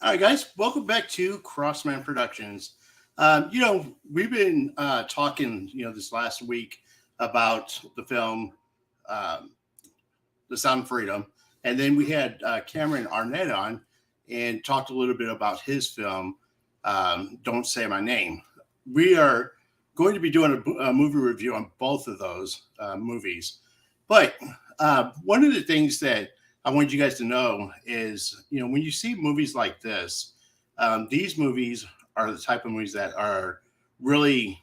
All right, guys, welcome back to Crossman Productions. We've been talking, this last week about the film, um, The Sound of Freedom. And then we had Cameron Arnett on and talked a little bit about his film, Don't Say My Name. We are going to be doing a movie review on both of those movies. But one of the things that I wanted you guys to know is, when you see movies like this, these movies are the type of movies that are really,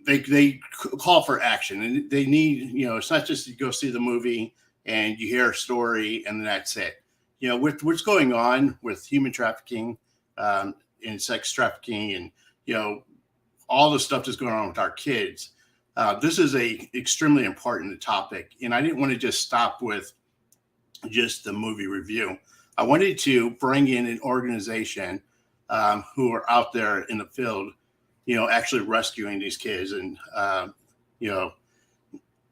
they call for action, and they need, it's not just you go see the movie and you hear a story and that's it. With what's going on with human trafficking, and sex trafficking, and all the stuff that's going on with our kids. This is a extremely important topic, and I didn't want to just stop with just the movie review. I wanted to bring in an organization who are out there in the field, actually rescuing these kids and,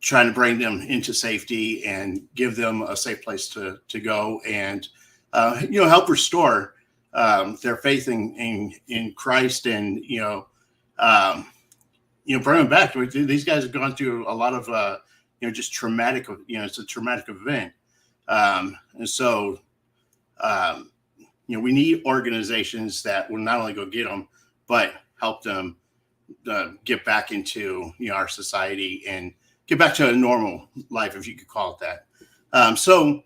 trying to bring them into safety and give them a safe place to go and, help restore their faith in Christ and, bring them back. These guys have gone through a lot of, just traumatic, it's a traumatic event. And so, we need organizations that will not only go get them, but help them get back into, our society and get back to a normal life, if you could call it that. So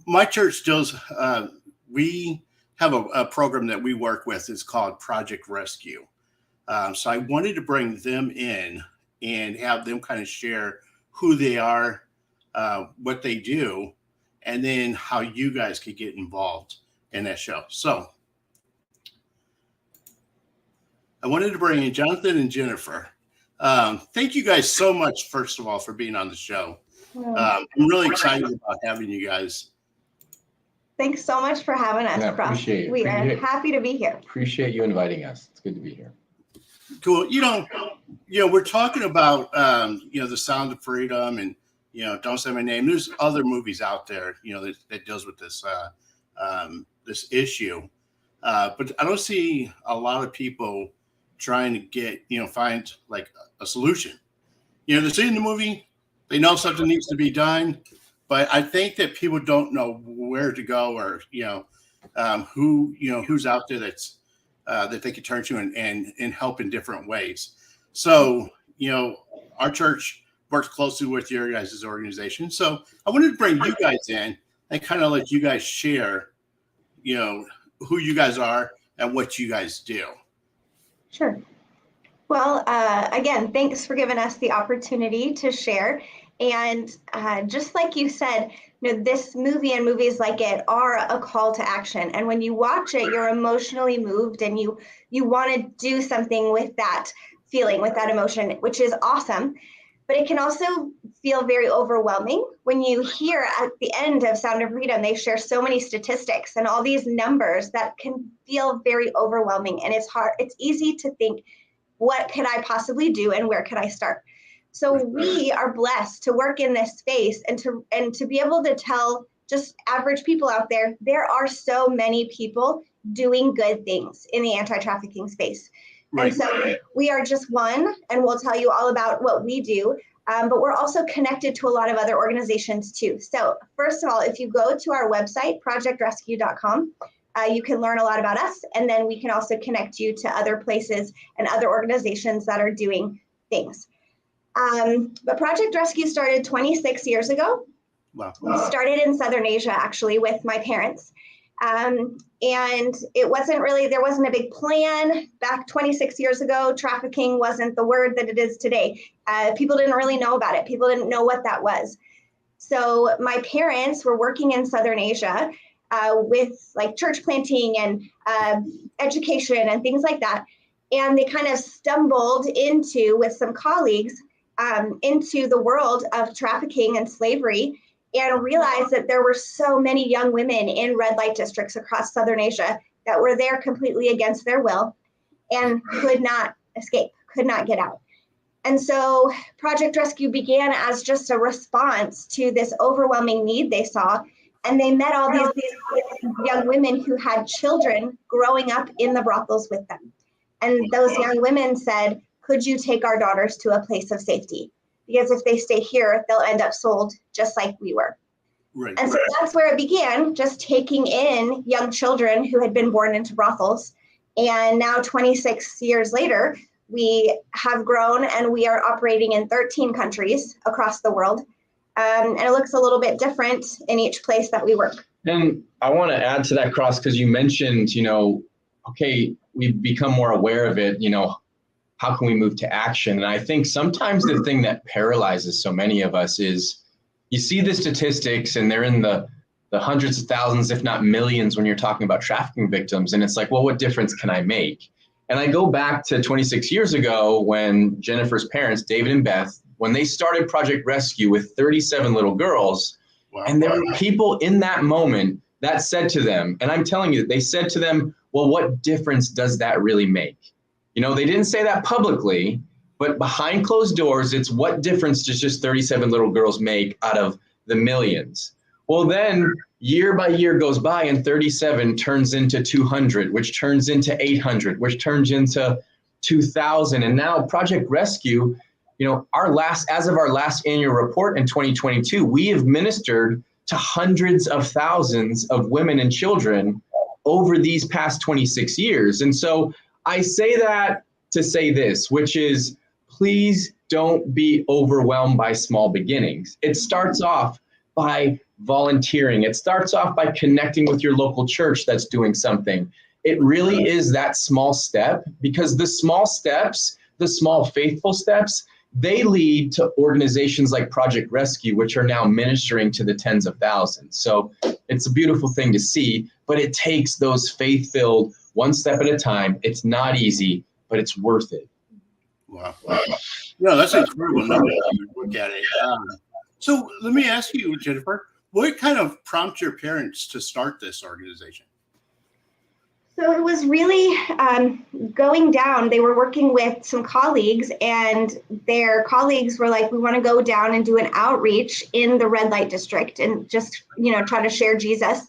my church does, we have a program that we work with. It's called Project Rescue. So I wanted to bring them in and have them kind of share who they are, what they do, and then how you guys could get involved in that show. So I wanted to bring in Jonathan and Jennifer. Thank you guys so much, first of all, for being on the show. I'm really excited about having you guys. Thanks so much for having us, Cross. Appreciate it. We are happy to be here. Appreciate you inviting us. It's good to be here. Cool. We're talking about, The Sound of Freedom and, Don't Say My Name. There's other movies out there, that deals with this, this issue. But I don't see a lot of people trying to get, find like a solution. They're seeing the movie, they know something needs to be done, but I think that people don't know where to go or, who's out there that's, that they could turn to and help in different ways. So, our church works closely with your guys' organization. So I wanted to bring you guys in and kind of let you guys share, who you guys are and what you guys do. Sure. Well, again, thanks for giving us the opportunity to share. And just like you said, this movie and movies like it are a call to action. And when you watch it, you're emotionally moved and you want to do something with that feeling, with that emotion, which is awesome. But it can also feel very overwhelming when you hear at the end of Sound of Freedom, they share so many statistics and all these numbers that can feel very overwhelming. And it's hard. It's easy to think, what could I possibly do and where could I start? So we are blessed to work in this space and to be able to tell just average people out there, there are so many people doing good things in the anti-trafficking space. Right. And so we are just one, and we'll tell you all about what we do, but we're also connected to a lot of other organizations too. So first of all, if you go to our website, projectrescue.com, you can learn a lot about us, and then we can also connect you to other places and other organizations that are doing things. But Project Rescue started 26 years ago. Wow. We started in Southern Asia, actually, with my parents. And it wasn't really, there wasn't a big plan back 26 years ago. Trafficking wasn't the word that it is today. People didn't really know about it. People didn't know what that was. So my parents were working in Southern Asia with like church planting and education and things like that. And they kind of stumbled into, with some colleagues, into the world of trafficking and slavery, and realized that there were so many young women in red light districts across Southern Asia that were there completely against their will and could not escape, could not get out. And so Project Rescue began as just a response to this overwhelming need they saw. And they met all these young women who had children growing up in the brothels with them. And those young women said, could you take our daughters to a place of safety? Because if they stay here, they'll end up sold just like we were. Right. And so that's where it began, just taking in young children who had been born into brothels. And now 26 years later, we have grown and we are operating in 13 countries across the world. And it looks a little bit different in each place that we work. And I want to add to that, Cross, because you mentioned, okay, we've become more aware of it, how can we move to action? And I think sometimes the thing that paralyzes so many of us is you see the statistics and they're in the hundreds of thousands, if not millions, when you're talking about trafficking victims. And it's like, well, what difference can I make? And I go back to 26 years ago when Jennifer's parents, David and Beth, when they started Project Rescue with 37 little girls, and there were people in that moment that said to them, and I'm telling you, they said to them, well, what difference does that really make? They didn't say that publicly, but behind closed doors, it's what difference does just 37 little girls make out of the millions? Well, then year by year goes by and 37 turns into 200, which turns into 800, which turns into 2,000. And now Project Rescue, as of our last annual report in 2022, we have ministered to hundreds of thousands of women and children over these past 26 years. And so I say that to say this, which is, please don't be overwhelmed by small beginnings. It starts off by volunteering. It starts off by connecting with your local church that's doing something. It really is that small step, because the small steps, the small faithful steps, they lead to organizations like Project Rescue, which are now ministering to the tens of thousands. So it's a beautiful thing to see, but it takes those faith-filled one step at a time. It's not easy, but it's worth it. Wow. No, that's an incredible number when you look at it. So let me ask you, Jennifer, what kind of prompted your parents to start this organization? So it was really going down. They were working with some colleagues, and their colleagues were like, we want to go down and do an outreach in the red light district and just, try to share Jesus.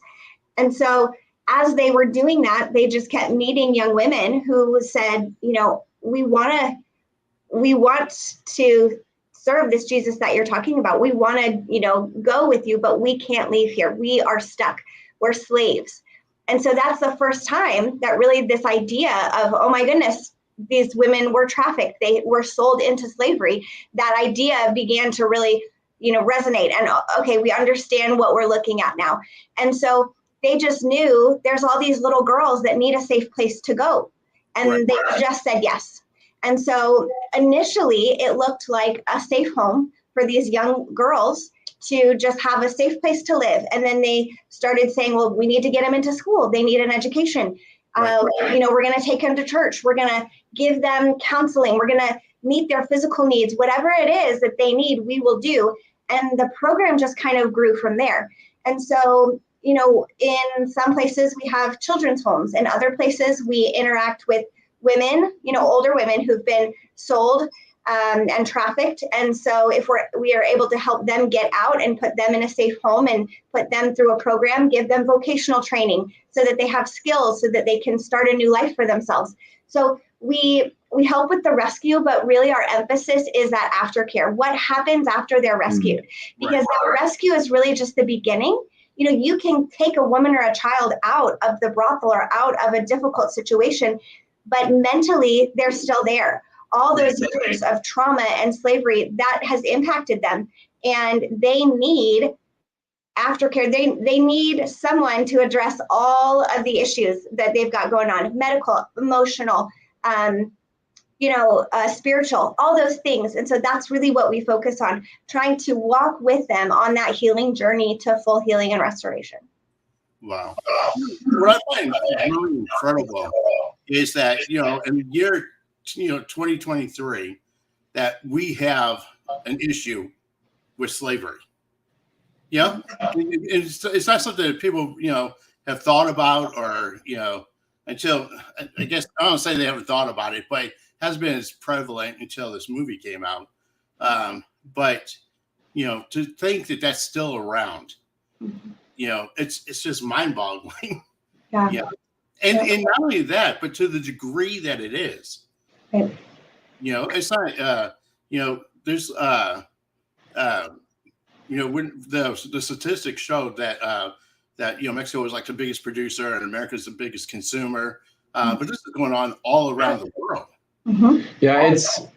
And so as they were doing that, they just kept meeting young women who said, we want to serve this Jesus that you're talking about. We want to, go with you, but we can't leave here. We are stuck. We're slaves. And so that's the first time that really this idea of, oh my goodness, these women were trafficked. They were sold into slavery. That idea began to really, resonate. And okay, we understand what we're looking at now. And so they just knew there's all these little girls that need a safe place to go. And they just said yes. And so initially it looked like a safe home for these young girls to just have a safe place to live. And then they started saying, well, we need to get them into school. They need an education. We're going to take them to church. We're going to give them counseling. We're going to meet their physical needs. Whatever it is that they need, we will do. And the program just kind of grew from there. And so, in some places we have children's homes. In other places we interact with women, older women who've been sold and trafficked. And so if we are able to help them get out and put them in a safe home and put them through a program, give them vocational training so that they have skills so that they can start a new life for themselves. So we help with the rescue, but really our emphasis is that aftercare. What happens after they're rescued? Because the rescue is really just the beginning. You can take a woman or a child out of the brothel or out of a difficult situation, but mentally they're still there. All those years of trauma and slavery, that has impacted them. And they need aftercare. They need someone to address all of the issues that they've got going on, medical, emotional, spiritual, all those things. And so that's really what we focus on, trying to walk with them on that healing journey to full healing and restoration. Wow. What I find really incredible is that, in the year 2023, that we have an issue with slavery. It's not something that people, have thought about or, until, I guess, I don't say they haven't thought about it, but it hasn't been as prevalent until this movie came out. But, to think that that's still around it's just mind-boggling. Yeah. Yeah. And not only that, but to the degree that it is. Right. It's not there's when the statistics showed that Mexico was like the biggest producer and America's the biggest consumer. But this is going on all around the world. Mm-hmm. Yeah,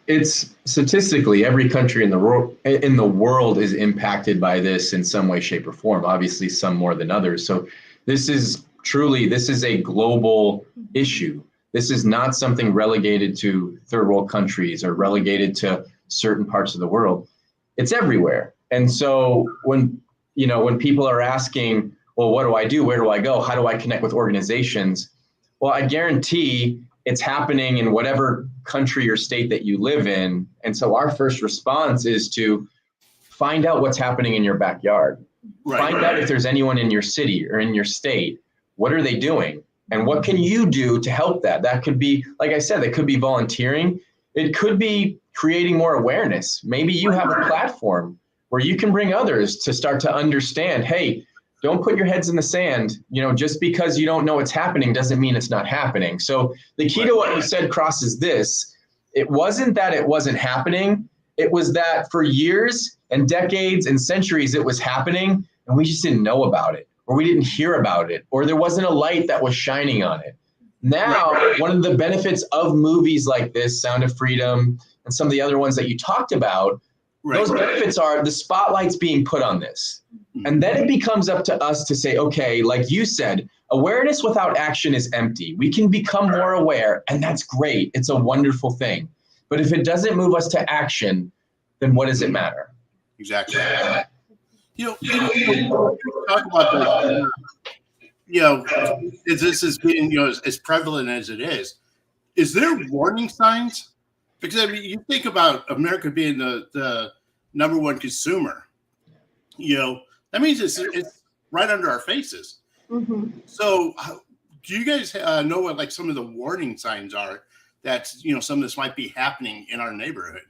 it's statistically every country in the world is impacted by this in some way, shape, or form. Obviously, some more than others. So this is a global issue. This is not something relegated to third world countries or relegated to certain parts of the world. It's everywhere. And so when people are asking, well, what do I do? Where do I go? How do I connect with organizations? Well, I guarantee it's happening in whatever country or state that you live in. And so our first response is to find out what's happening in your backyard. Right. Find out if there's anyone in your city or in your state. What are they doing? And what can you do to help that? That could be, like I said, that could be volunteering. It could be creating more awareness. Maybe you have a platform where you can bring others to start to understand, hey, don't put your heads in the sand. Just because you don't know what's happening doesn't mean it's not happening. So the key to what you said, Cross, is this. It wasn't that it wasn't happening. It was that for years and decades and centuries it was happening and we just didn't know about it, or we didn't hear about it, or there wasn't a light that was shining on it. Now, one of the benefits of movies like this, Sound of Freedom, and some of the other ones that you talked about, those benefits are the spotlight's being put on this. And then it becomes up to us to say, okay, like you said, awareness without action is empty. We can become more aware, and that's great. It's a wonderful thing. But if it doesn't move us to action, then what does it matter? Exactly. Talk about this, this is being, as prevalent as it is there warning signs? Because I mean, you think about America being the number one consumer, that means it's right under our faces. Mm-hmm. So do you guys know what like some of the warning signs are that, some of this might be happening in our neighborhood?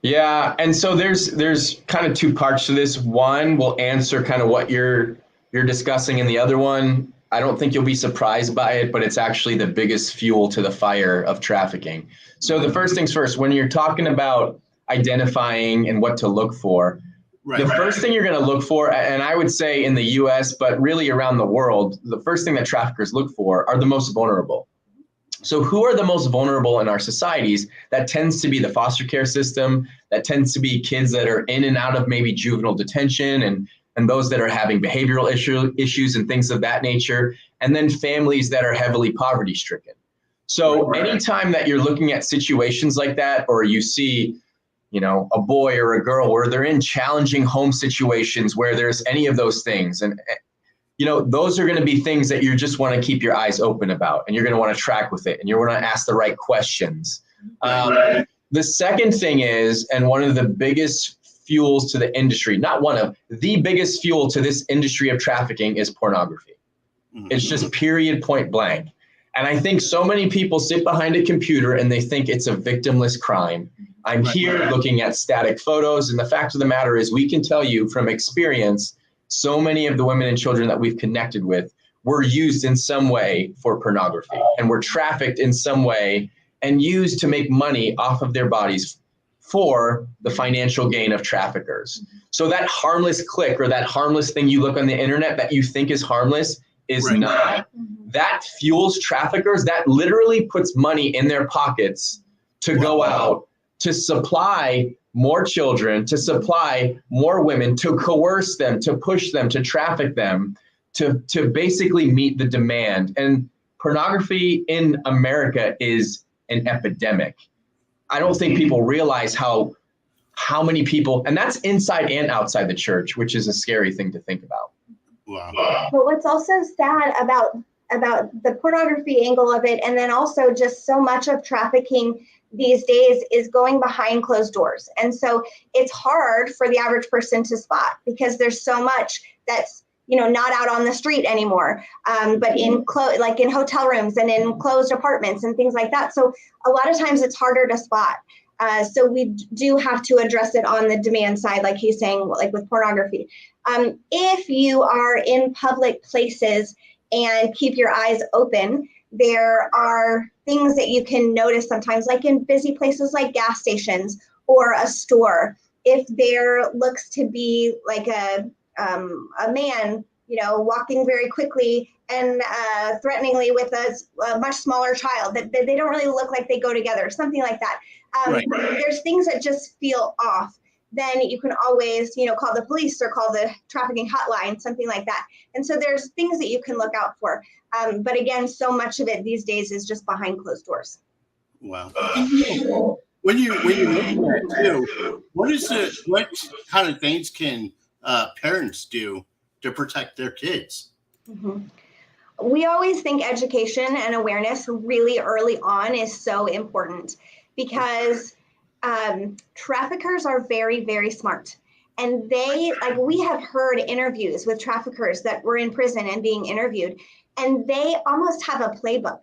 Yeah. And so there's kind of two parts to this. One will answer kind of what you're discussing, and the other one, I don't think you'll be surprised by it, but it's actually the biggest fuel to the fire of trafficking. So the first things first, when you're talking about identifying and what to look for, the first thing you're going to look for, and I would say in the US, but really around the world, the first thing that traffickers look for are the most vulnerable. So who are the most vulnerable in our societies? That tends to be the foster care system. That tends to be kids that are in and out of maybe juvenile detention and those that are having behavioral issues and things of that nature. And then families that are heavily poverty stricken. So anytime that you're looking at situations like that, or you see, a boy or a girl where they're in challenging home situations where there's any of those things, and those are going to be things that you just want to keep your eyes open about, and you're going to want to track with it, and you're going to ask the right questions. The second thing is, and one of the biggest fuels to the industry, not one of the biggest fuel to this industry of trafficking, is pornography. It's just period, point blank. And I think so many people sit behind a computer and they think it's a victimless crime. I'm here looking at static photos, and the fact of the matter is, we can tell you from experience, so many of the women and children that we've connected with were used in some way for pornography, and were trafficked in some way and used to make money off of their bodies for the financial gain of traffickers. So that harmless click or that harmless thing you look on the internet that you think is harmless is not. That fuels traffickers. That literally puts money in their pockets to go out to supply more children, to supply more women, to coerce them, to push them, to traffic them, to basically meet the demand. And pornography in America is an epidemic. I don't think people realize how many people, and that's inside and outside the church, which is a scary thing to think about. Wow. But what's also sad about the pornography angle of it, and then also just so much of trafficking these days, is going behind closed doors. And so it's hard for the average person to spot, because there's so much that's not out on the street anymore, but in like in hotel rooms and in closed apartments and things like that. So a lot of times it's harder to spot. So we do have to address it on the demand side, like he's saying, like with pornography. If you are in public places and keep your eyes open, there are things that you can notice sometimes, like in busy places like gas stations or a store. If there looks to be like a man, walking very quickly and threateningly with a much smaller child, that they don't really look like they go together, something like that. Right. There's things that just feel off. Then you can always, call the police or call the trafficking hotline, something like that. And so there's things that you can look out for. But again, so much of it these days is just behind closed doors. Wow. When you look at that too, what kind of things can parents do to protect their kids? Mm-hmm. We always think education and awareness really early on is so important, because traffickers are very, very smart. And we have heard interviews with traffickers that were in prison and being interviewed, and they almost have a playbook.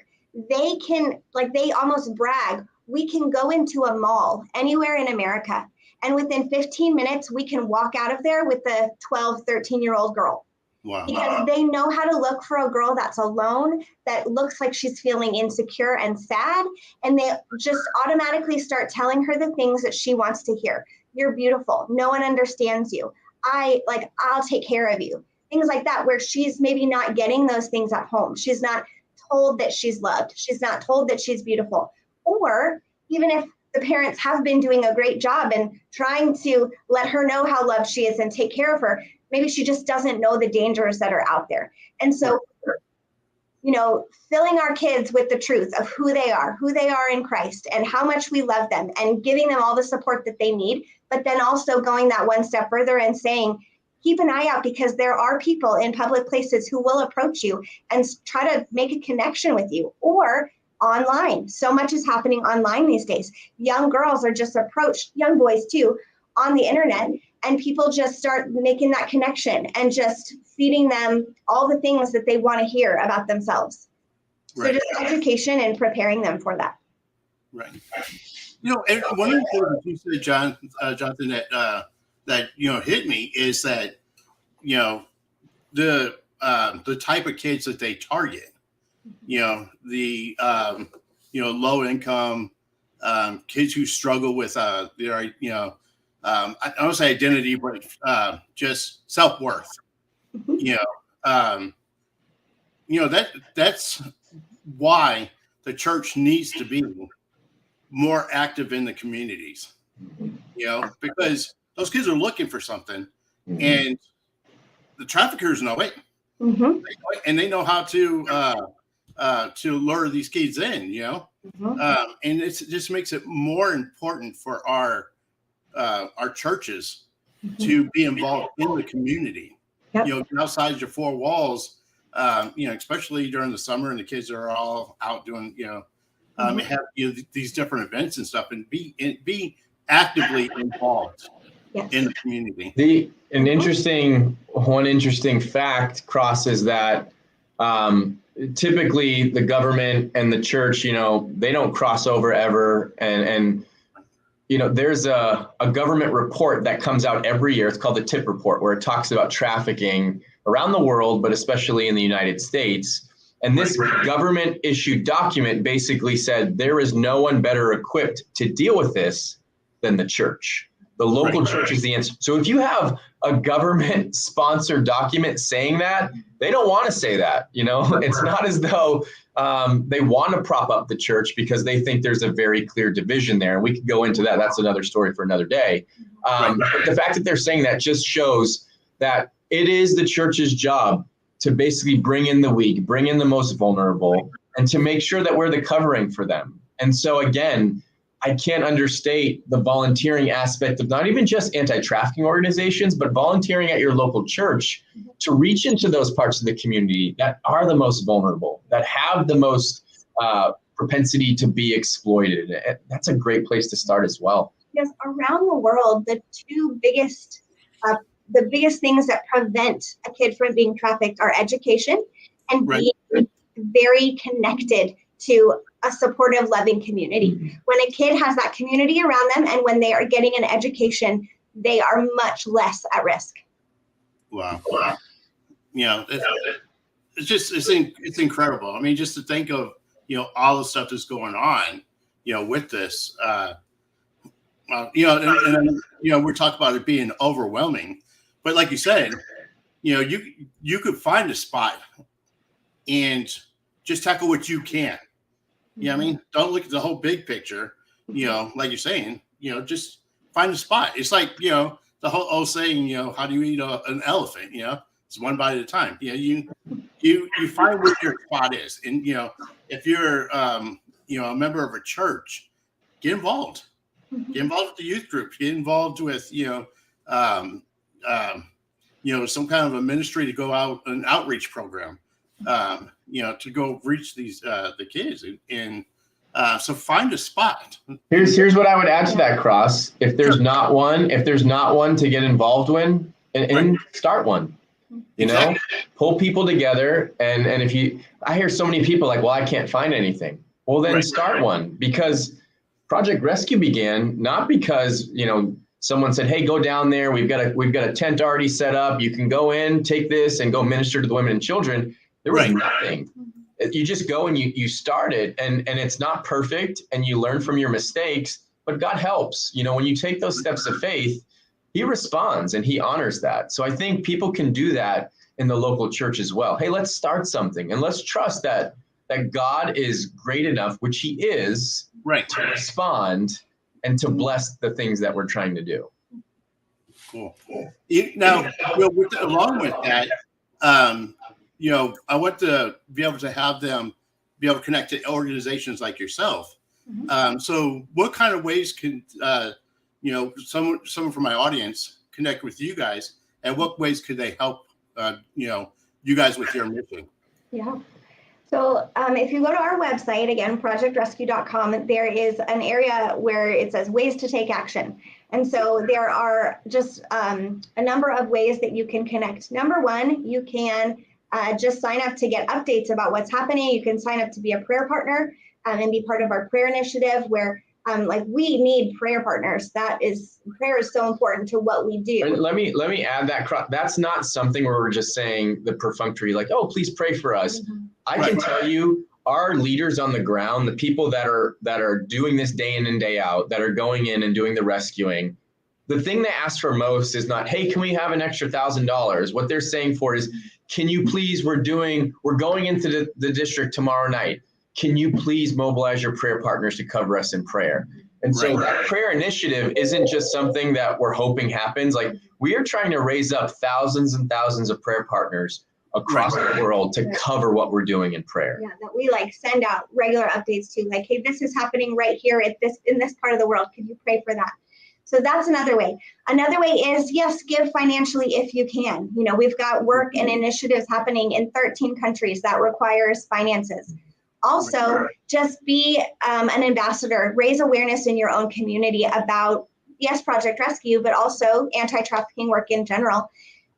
They almost brag, we can go into a mall anywhere in America, and within 15 minutes, we can walk out of there with a 12, 13-year-old girl. Wow. Because they know how to look for a girl that's alone, that looks like she's feeling insecure and sad, and they just automatically start telling her the things that she wants to hear. You're beautiful. No one understands you. I'll take care of you. Things like that, where she's maybe not getting those things at home. She's not told that she's loved. She's not told that she's beautiful. Or even if the parents have been doing a great job and trying to let her know how loved she is and take care of her, maybe she just doesn't know the dangers that are out there. And so, filling our kids with the truth of who they are in Christ, and how much we love them, and giving them all the support that they need, but then also going that one step further and saying, keep an eye out, because there are people in public places who will approach you and try to make a connection with you, or online. So much is happening online these days. Young girls are just approached, young boys too, on the internet, and people just start making that connection and just feeding them all the things that they want to hear about themselves. Right. So just education and preparing them for that. Right. And one of the things that you said, Jonathan, that hit me is that the type of kids that they target. The low income kids who struggle with their I don't say identity, but just self-worth. That's why the church needs to be more active in the communities. Because those kids are looking for something, and the traffickers know it, and they know how to lure these kids in. And it just makes it more important for our churches to be involved in the community. Yep. Outside your four walls, especially during the summer, and the kids are all out doing, have these different events and stuff, and be actively involved in the community. One interesting fact, Cross, is that typically the government and the church, they don't cross over ever, and there's a government report that comes out every year. It's called the TIP report, where it talks about trafficking around the world, but especially in the United States. And this government issued document basically said there is no one better equipped to deal with this than the church. The local church is the answer. So if you have a government sponsored document saying that, they don't want to say that. It's not as though they want to prop up the church, because they think there's a very clear division there. And we could go into that. That's another story for another day. But the fact that they're saying that just shows that it is the church's job to basically bring in the weak, bring in the most vulnerable, and to make sure that we're the covering for them. And so again, I can't understate the volunteering aspect of not even just anti-trafficking organizations, but volunteering at your local church to reach into those parts of the community that are the most vulnerable, that have the most propensity to be exploited. That's a great place to start as well. Yes, around the world, the biggest things that prevent a kid from being trafficked are education and being very connected to a supportive, loving community. When a kid has that community around them, and when they are getting an education, they are much less at risk. Wow. You know, it's incredible. I mean, just to think of, all the stuff that's going on, with this, we're talking about it being overwhelming, but like you said, you could find a spot and just tackle what you can. You know what I mean? Don't look at the whole big picture, like you're saying, just find a spot. It's like, the whole old saying, how do you eat an elephant? It's one bite at a time. You find where your spot is. And, if you're, a member of a church, get involved. Get involved with the youth group. Get involved with, some kind of a ministry to go out, an outreach program, to go reach these the kids, and so find a spot. Here's what I would add to that, Cross. If there's not one to get involved in, and start one. Pull people together, and if I hear so many people like, well, I can't find anything. Well, then start one, because Project Rescue began not because someone said, hey, go down there. We've got a tent already set up. You can go in, take this, and go minister to the women and children. There was nothing. You just go and you start it, and it's not perfect, and you learn from your mistakes, but God helps. When you take those steps of faith, he responds and he honors that. So I think people can do that in the local church as well. Hey, let's start something, and let's trust that God is great enough, which he is, to respond and to bless the things that we're trying to do. Cool. Now, along with that, I want to be able to have them be able to connect to organizations like yourself. So what kind of ways can, someone from my audience connect with you guys, and what ways could they help, you guys with your mission? Yeah. So if you go to our website, again, projectrescue.com, there is an area where it says ways to take action. And so there are just a number of ways that you can connect. Number one, you can just sign up to get updates about what's happening. You can sign up to be a prayer partner and be part of our prayer initiative, where we need prayer partners. Prayer is so important to what we do. And let me add that. That's not something where we're just saying the perfunctory, like, oh, please pray for us. I can tell you, our leaders on the ground, the people that are doing this day in and day out, that are going in and doing the rescuing, the thing they ask for most is not, hey, can we have an extra $1,000? What they're saying for is, can you please, we're going into the district tomorrow night. Can you please mobilize your prayer partners to cover us in prayer? And so that prayer initiative isn't just something that we're hoping happens. Like, we are trying to raise up thousands and thousands of prayer partners across the world to cover what we're doing in prayer. Yeah, that we send out regular updates to, like, hey, this is happening right here in this part of the world. Could you pray for that? So that's another way. Another way is, yes, give financially if you can. We've got work and initiatives happening in 13 countries that requires finances. Also, just be an ambassador, raise awareness in your own community about, yes, Project Rescue, but also anti-trafficking work in general.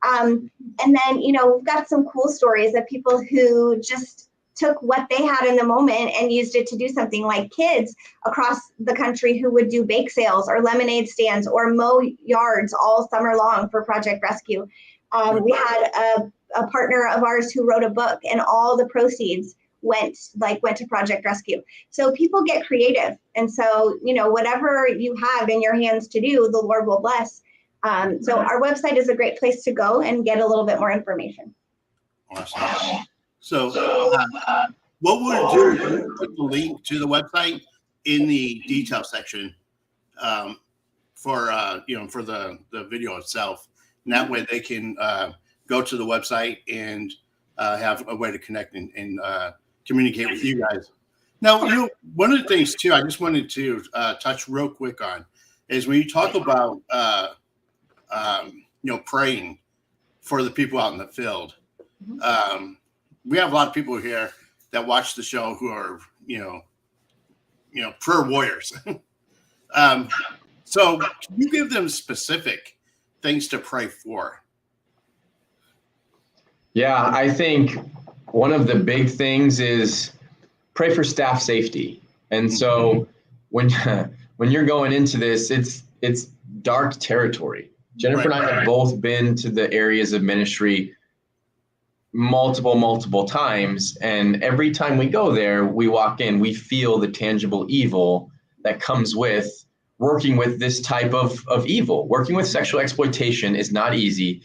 And then, we've got some cool stories of people who just took what they had in the moment and used it to do something, like kids across the country who would do bake sales or lemonade stands or mow yards all summer long for Project Rescue. We had a partner of ours who wrote a book, and all the proceeds went to Project Rescue. So people get creative. And so, whatever you have in your hands to do, the Lord will bless. So our website is a great place to go and get a little bit more information. Awesome. So what we'll do is we'll put the link to the website in the detail section for the video itself. And that way they can go to the website and have a way to connect and communicate with you guys. Now, one of the things too, I just wanted to touch real quick on is when you talk about praying for the people out in the field. We have a lot of people here that watch the show who are, prayer warriors. So can you give them specific things to pray for? Yeah, I think one of the big things is pray for staff safety. And so when you're going into this, it's dark territory. Jennifer and I have both been to the areas of ministry multiple times. And every time we go there, we walk in, we feel the tangible evil that comes with working with this type of evil. Working with sexual exploitation is not easy.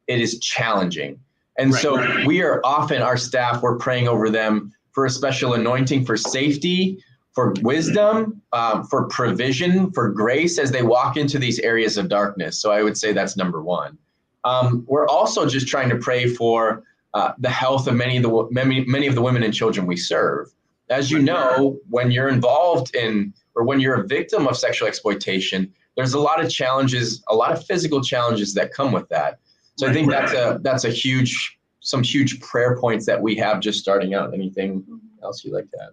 It is challenging. And so we are often, our staff, we're praying over them for a special anointing, for safety, for wisdom, for provision, for grace as they walk into these areas of darkness. So I would say that's number one. We're also just trying to pray for the health of many of the women and children we serve. As you know, when you're involved in, or when you're a victim of sexual exploitation, there's a lot of challenges, a lot of physical challenges that come with that. So I think that's some huge prayer points that we have just starting out. Anything else you'd like to add?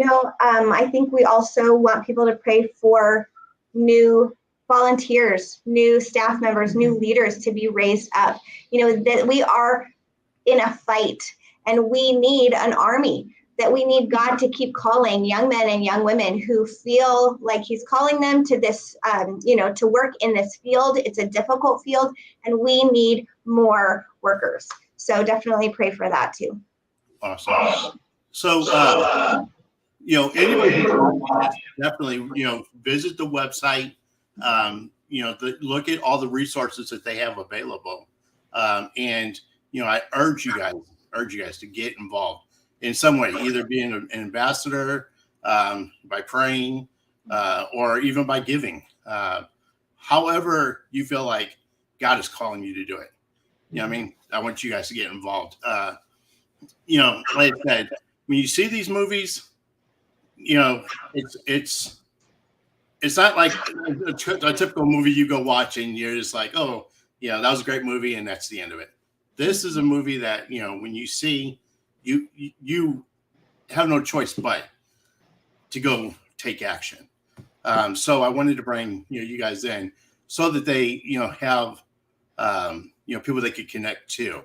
I think we also want people to pray for new volunteers, new staff members, new leaders to be raised up. That we are in a fight, and we need an army, that we need God to keep calling young men and young women who feel like he's calling them to this, to work in this field. It's a difficult field, and we need more workers. So definitely pray for that too. Awesome. So, anybody definitely, visit the website, look at all the resources that they have available. And I urge you guys to get involved in some way, either being an ambassador, by praying, or even by giving. However you feel like God is calling you to do it. I want you guys to get involved. Like I said, when you see these movies, it's not like a typical movie you go watch and you're just like, oh, that was a great movie and that's the end of it. This is a movie that, when you see, you have no choice but to go take action. So I wanted to bring you guys in so that they have people they could connect to,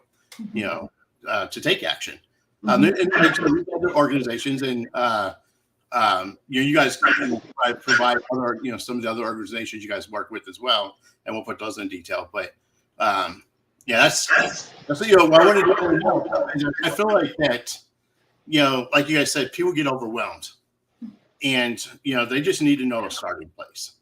to take action. And other organizations, and you guys can provide other some of the other organizations you guys work with as well, and we'll put those in detail. But that's what I wanted to know. I feel like that, like you guys said, people get overwhelmed, and they just need to know a starting place.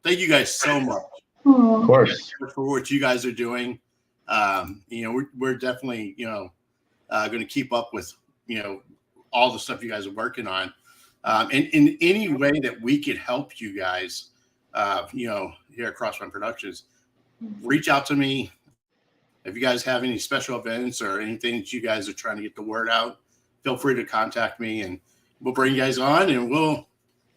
Thank you guys so much. Of course, for what you guys are doing. We're definitely going to keep up with all the stuff you guys are working on, and in any way that we could help you guys, here at Crossman Productions, reach out to me. If you guys have any special events or anything that you guys are trying to get the word out, feel free to contact me, and we'll bring you guys on, and we'll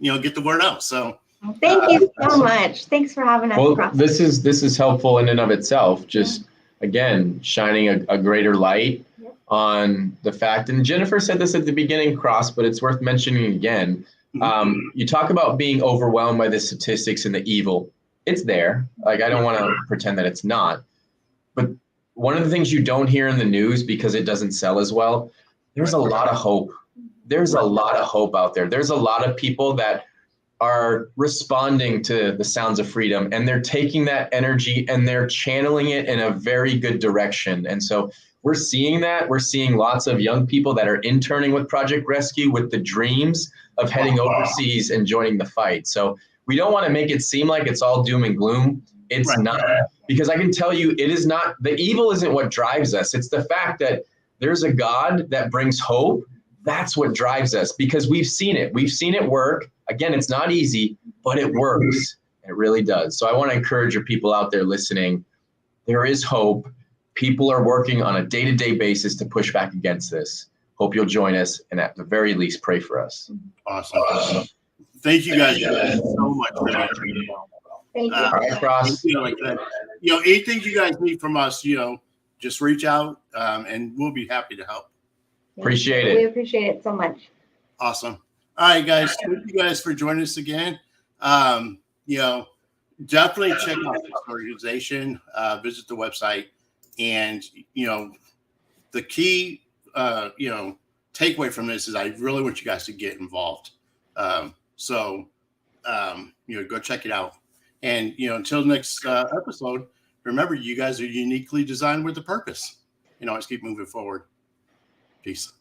get the word out. So thank you so much. Thanks for having us. Well, this is helpful in and of itself. Just again, shining a greater light on the fact, and Jennifer said this at the beginning, Cross, but it's worth mentioning again. You talk about being overwhelmed by the statistics and the evil. It's there. Like, I don't want to pretend that it's not. But one of the things you don't hear in the news because it doesn't sell as well, there's a lot of hope. There's a lot of hope out there. There's a lot of people that are responding to the sounds of freedom, and they're taking that energy and they're channeling it in a very good direction. And so we're seeing that. We're seeing lots of young people that are interning with Project Rescue with the dreams of heading overseas and joining the fight. So we don't want to make it seem like it's all doom and gloom. It's not, because I can tell you, it is not. The evil isn't what drives us. It's the fact that there's a God that brings hope. That's what drives us, because we've seen it. We've seen it work. Again, it's not easy, but it works. It really does. So I want to encourage your people out there listening. There is hope. People are working on a day-to-day basis to push back against this. Hope you'll join us, and at the very least, pray for us. Awesome. Thank you guys so much. Thank you. All right, Cross. Anything you guys need from us, just reach out, and we'll be happy to help. Appreciate it. We appreciate it so much. Awesome. All right, guys. Thank you guys for joining us again. Definitely check out this organization, visit the website, and, the key, takeaway from this is I really want you guys to get involved. So go check it out. And, until next episode, remember, you guys are uniquely designed with a purpose. Always keep moving forward. Peace.